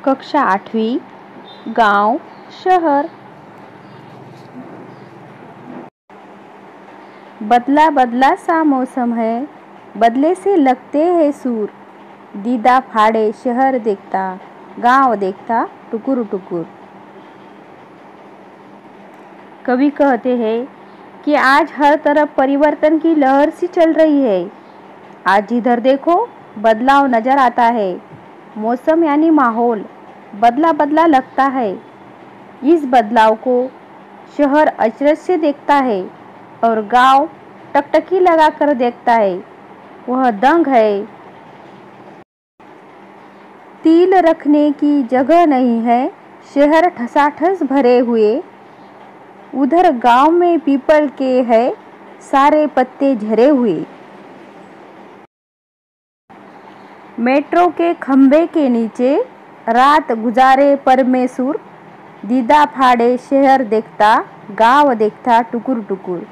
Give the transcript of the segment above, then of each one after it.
कक्षा 8वीं। गांव शहर। बदला बदला सा मौसम है, बदले से लगते हैं सुर। दीदा फाड़े शहर देखता, गांव देखता टुकुर टुकुर। कवि कहते हैं कि आज हर तरफ परिवर्तन की लहर सी चल रही है। आज जिधर देखो बदलाव नजर आता है। मौसम यानी माहौल बदला बदला लगता है। इस बदलाव को शहर अचरज से देखता है और गांव टकटकी लगाकर देखता है। वह दंग है। तिल रखने की जगह नहीं है, शहर ठसाठस भरे हुए। उधर गांव में पीपल के है सारे पत्ते झरे हुए। मेट्रो के खंभे के नीचे रात गुजारे परमेसुर। दीदा फाड़े शहर देखता, गांव देखता टुकुर टुकुर।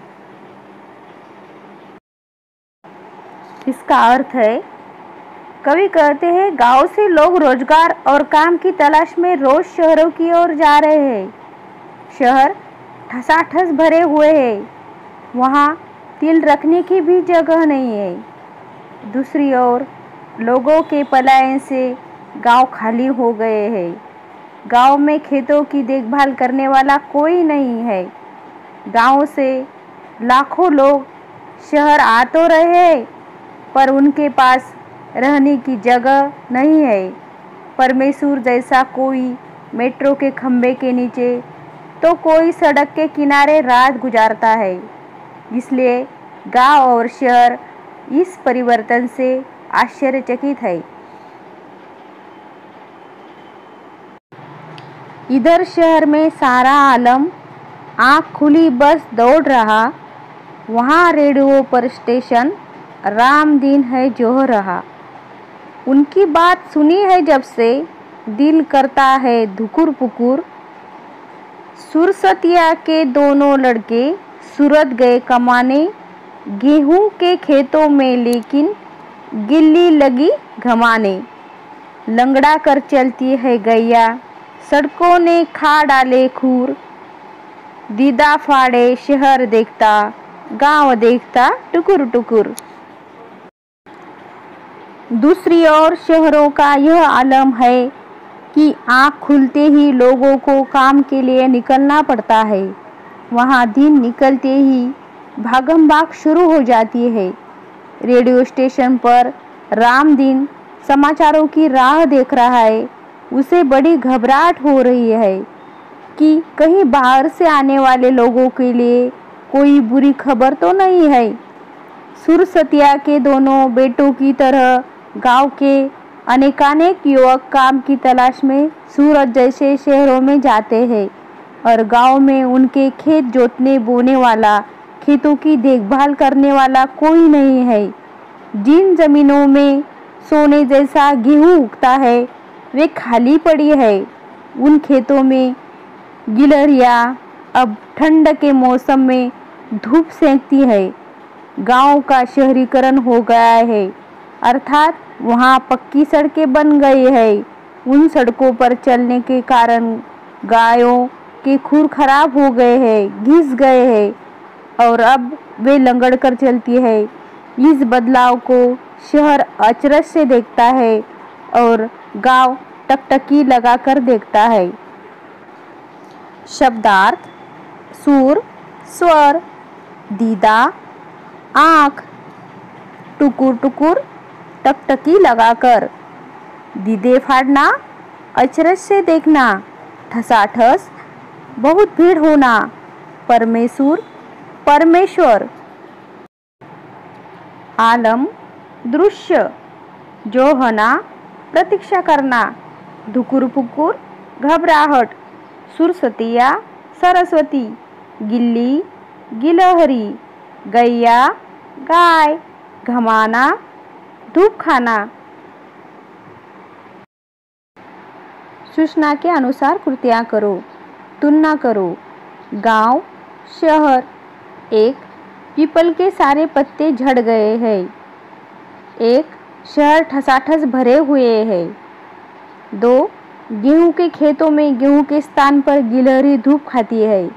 इसका अर्थ है, कवि कहते हैं गांव से लोग रोजगार और काम की तलाश में रोज शहरों की ओर जा रहे हैं। शहर ठसाठस भरे हुए हैं, वहाँ तिल रखने की भी जगह नहीं है। दूसरी ओर लोगों के पलायन से गांव खाली हो गए हैं। गांव में खेतों की देखभाल करने वाला कोई नहीं है। गांव से लाखों लोग शहर आ तो रहे हैं, पर उनके पास रहने की जगह नहीं है। परमेश्वर जैसा कोई मेट्रो के खंभे के नीचे तो कोई सड़क के किनारे रात गुजारता है। इसलिए गांव और शहर इस परिवर्तन से आश्चर्यचकित है। इधर शहर में सारा आलम आँख खुली बस दौड़ रहा। वहाँ रेडियो पर स्टेशन राम दिन है जो रहा। उनकी बात सुनी है जब से दिल करता है धुकुर पुकुर। सुरसतिया के दोनों लड़के सूरत गए कमाने, गेहूं के खेतों में लेकिन गिल्ली लगी घमाने। लंगड़ा कर चलती है गैया, सड़कों ने खा डाले खूर। दीदा फाड़े शहर देखता, गांव देखता टुकुर टुकुर। दूसरी ओर शहरों का यह आलम है कि आँख खुलते ही लोगों को काम के लिए निकलना पड़ता है। वहाँ दिन निकलते ही भागम भाग शुरू हो जाती है। रेडियो स्टेशन पर राम दिन समाचारों की राह देख रहा है। उसे बड़ी घबराहट हो रही है कि कहीं बाहर से आने वाले लोगों के लिए कोई बुरी खबर तो नहीं है। सुरसतिया के दोनों बेटों की तरह गांव के अनेकानेक युवक काम की तलाश में सूरत जैसे शहरों में जाते हैं और गांव में उनके खेत जोतने बोने वाला, खेतों की देखभाल करने वाला कोई नहीं है। जिन जमीनों में सोने जैसा गेहूं उगता है वे खाली पड़ी है। उन खेतों में गिलहरियां अब ठंड के मौसम में धूप सेंकती है। गांव का शहरीकरण हो गया है, अर्थात वहाँ पक्की सड़कें बन गई है। उन सड़कों पर चलने के कारण गायों के खुर खराब हो गए हैं, घिस गए हैं और अब वे लंगड़ कर चलती है। इस बदलाव को शहर अचरज से देखता है और गांव टकटकी लगाकर देखता है। शब्दार्थ: सुर, स्वर, दीदा, आँख, टुकुर टुकुर, टकटकी लगाकर। दीदे फाड़ना, अचरज से देखना, ठसाठस, बहुत भीड़ होना, परमेश्वर, परमेश्वर। आलम, दृश्य, जोहना, प्रतीक्षा करना, धुकुर पुकुर, घबराहट, सुरसतिया, सरस्वती, गिल्ली, गिलहरी, गैया, गाय, घमाना, धूप खाना। सूचना के अनुसार कृतियाँ करो, तुलना करो। गांव, शहर। 1. पीपल के सारे पत्ते झड़ गए हैं। 1. शहर ठसाठस भरे हुए हैं। 2. गेहूं के खेतों में गेहूं के स्थान पर गिलहरी धूप खाती है।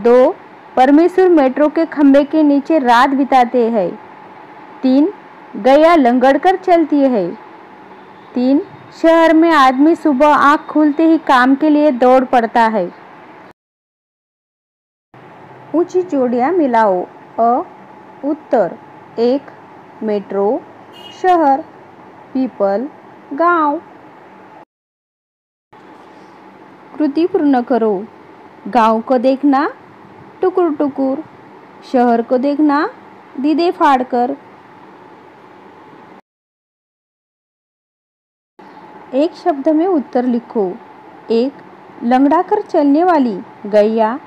2. परमेश्वर मेट्रो के खंभे के नीचे रात बिताते हैं। 3. गैया लंगड़ कर चलती है। 3. शहर में आदमी सुबह आँख खुलते ही काम के लिए दौड़ पड़ता है। ऊंची जोड़ियां मिलाओ। अ. उत्तर 1. मेट्रो, शहर, पीपल, गांव। कृति पूर्ण करो। गांव को देखना टुकुर टुकुर, शहर को देखना दीदे फाड़कर। एक शब्द में उत्तर लिखो। 1. लंगड़ा कर चलने वाली गैया,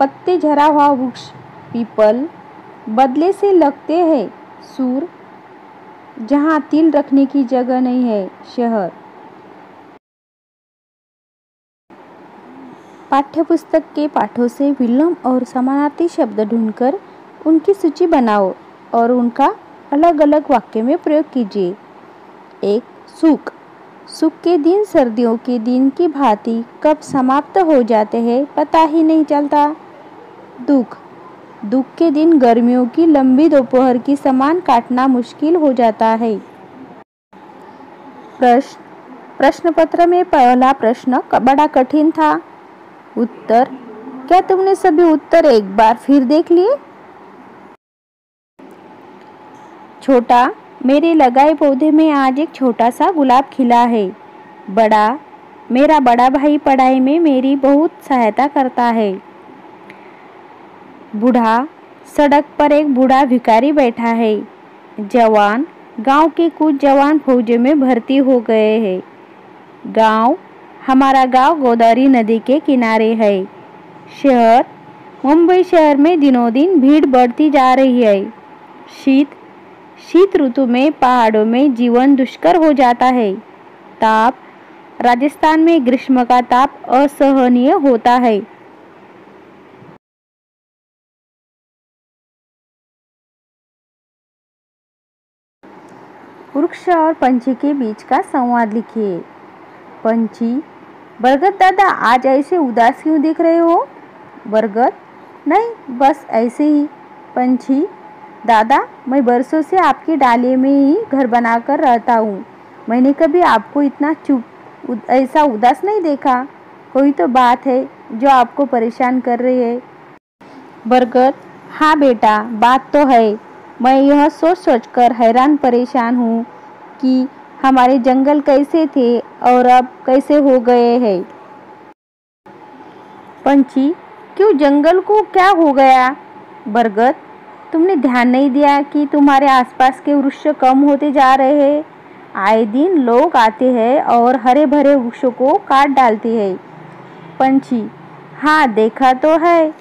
पत्ते झरा हुआ वृक्ष पीपल, बदले से लगते हैं सूर, जहाँ तिल रखने की जगह नहीं है शहर। पाठ्यपुस्तक के पाठों से विलोम और समानार्थी शब्द ढूंढकर उनकी सूची बनाओ और उनका अलग अलग वाक्य में प्रयोग कीजिए। 1. सुख। सुख के दिन सर्दियों के दिन की भांति कब समाप्त हो जाते हैं पता ही नहीं चलता। दुख। दुख के दिन गर्मियों की लंबी दोपहर की समान काटना मुश्किल हो जाता है। प्रश्न। प्रश्न पत्र में पहला प्रश्न बड़ा कठिन था। उत्तर। क्या तुमने सभी उत्तर एक बार फिर देख लिए? छोटा। मेरे लगाए पौधे में आज एक छोटा सा गुलाब खिला है। बड़ा। मेरा बड़ा भाई पढ़ाई में मेरी बहुत सहायता करता है। बूढ़ा। सड़क पर एक बूढ़ा भिखारी बैठा है। जवान। गांव के कुछ जवान फौज में भर्ती हो गए हैं। गांव। हमारा गांव गोदावरी नदी के किनारे है। शहर। मुंबई शहर में दिनों दिन भीड़ बढ़ती जा रही है। शीत। शीत ऋतु में पहाड़ों में जीवन दुष्कर हो जाता है। ताप। राजस्थान में ग्रीष्म का ताप असहनीय होता है। वृक्ष और पंछी के बीच का संवाद लिखिए। पंछी। बरगद दादा, आज ऐसे उदास क्यों दिख रहे हो? बरगद। नहीं, बस ऐसे ही। पंछी। दादा, मैं बरसों से आपकी डाली में ही घर बनाकर रहता हूँ। मैंने कभी आपको इतना चुप ऐसा उदास नहीं देखा। कोई तो बात है जो आपको परेशान कर रही है। बरगद। हाँ बेटा, बात तो है। मैं यह सोच सोचकर हैरान परेशान हूँ कि हमारे जंगल कैसे थे और अब कैसे हो गए हैं। पंछी। क्यों, जंगल को क्या हो गया? बरगद। तुमने ध्यान नहीं दिया कि तुम्हारे आसपास के वृक्ष कम होते जा रहे हैं। आए दिन लोग आते हैं और हरे भरे वृक्षों को काट डालते हैं। पंछी। हाँ, देखा तो है।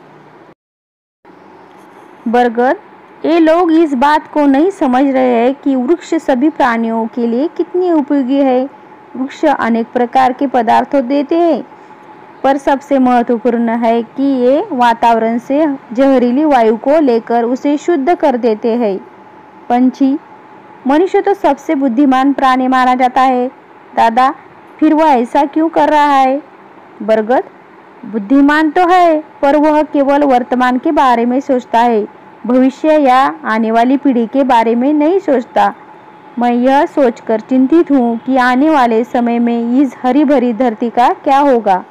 बरगद। ये लोग इस बात को नहीं समझ रहे हैं कि वृक्ष सभी प्राणियों के लिए कितनी उपयोगी है। वृक्ष अनेक प्रकार के पदार्थों देते हैं, पर सबसे महत्वपूर्ण है कि ये वातावरण से जहरीली वायु को लेकर उसे शुद्ध कर देते हैं। पंछी। मनुष्य तो सबसे बुद्धिमान प्राणी माना जाता है। दादा, फिर वह ऐसा क्यों कर रहा है? बरगद। बुद्धिमान तो है, पर वह केवल वर्तमान के बारे में सोचता है, भविष्य या आने वाली पीढ़ी के बारे में नहीं सोचता। मैं यह सोचकर चिंतित हूँ कि आने वाले समय में इस हरी भरी धरती का क्या होगा।